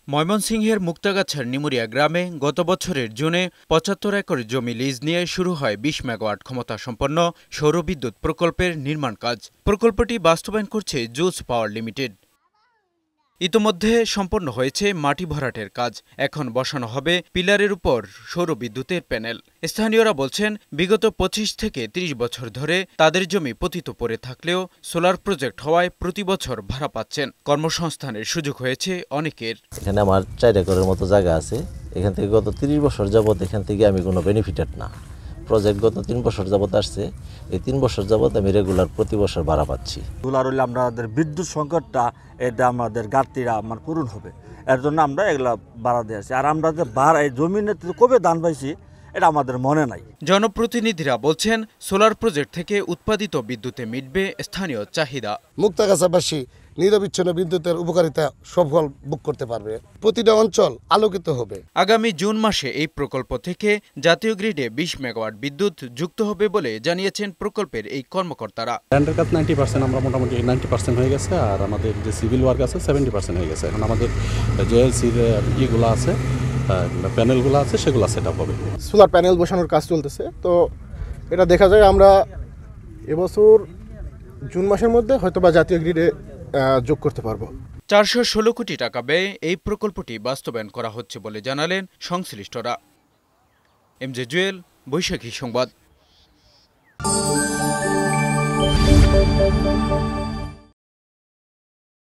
ময়মনসিংহের মুক্তাগাছার নিমুরিয়া গ্রামে গত বছরের জুনে ৭৫ একর জমি লিজ নিয়ে শুরু হয় ২০ মেগাওয়াট ক্ষমতাসম্পন্ন সৌরবিদ্যুৎ প্রকল্পের নির্মাণ কাজ। প্রকল্পটি বাস্তবায়ন করছে জুলস পাওয়ার লিমিটেড। ইতোমধ্যে সম্পন্ন হয়েছে মাটি ভরাটের কাজ। এখন বসানো হবে পিলারের উপর সৌরবিদ্যুতের প্যানেল। স্থানীয়রা বলছেন, বিগত ২৫ থেকে ৩০ বছর ধরে তাদের জমি পতিত পড়ে থাকলেও সোলার প্রজেক্ট হওয়ায় প্রতি বছর ভাড়া পাচ্ছেন। কর্মসংস্থানের সুযোগ হয়েছে অনেকের। এখানে আমার ৪ একরের মতো জায়গা আছে। এখান থেকে গত ৩০ বছর যাবৎ এখান থেকে আমি কোনো বেনিফিটেড না। প্রজেক্ট গত ৩ বছর যাবৎ আসছে। এই ৩ বছর যাবৎ আমি রেগুলার প্রতি বছর ভাড়া পাচ্ছি। সোলার হলে আমাদের বিদ্যুৎ সংকটটা এটা আমাদের ঘাটতিটা আমার পূরণ হবে। এর জন্য আমরা এগুলা ভাড়া দিয়ে আছি। আর আমরা যে ভাড়া এই জমিনে কবে দান পাইছি এটা আমাদের মনে নাই। জনপ্রতিনিধিরা বলছেন, সোলার প্রজেক্ট থেকে উৎপাদিত বিদ্যুতে মিটবে স্থানীয় চাহিদা। মুক্তাগাছাবাসী নিরবিচ্ছিন্ন বিদ্যুতের উপকারিতা সফল ভোগ করতে পারবে। প্রতিটা অঞ্চল আলোকিত হবে। আগামী জুন মাসে এই প্রকল্প থেকে জাতীয় গ্রিডে ২০ মেগাওয়াট বিদ্যুৎ যুক্ত হবে বলে জানিয়েছেন প্রকল্পের এই কর্মকর্তারা। ল্যান্ডের কাজ 90% আমরা মোটামুটি 90% হয়ে গেছে। আর আমাদের যে সিভিল ওয়ার্ক আছে 70% হয়ে গেছে। এখন আমাদের জেএলসির ইগুলো আছে, প্যানেলগুলো আছে, সেগুলো সেট আপ হবে। সোলার প্যানেল বসানোর কাজ চলতেছে। তো এটা দেখা যায় আমরা এবছর জুন মাসের মধ্যে হয়তোবা জাতীয় গ্রিডে যোগ করতে পারবো। ৪১৬ কোটি টাকা ব্যয়ে এই প্রকল্পটি বাস্তবায়ন করা হচ্ছে বলে জানালেন সংশ্লিষ্টরা। এমজে জুয়েল, বৈশাখী সংবাদ।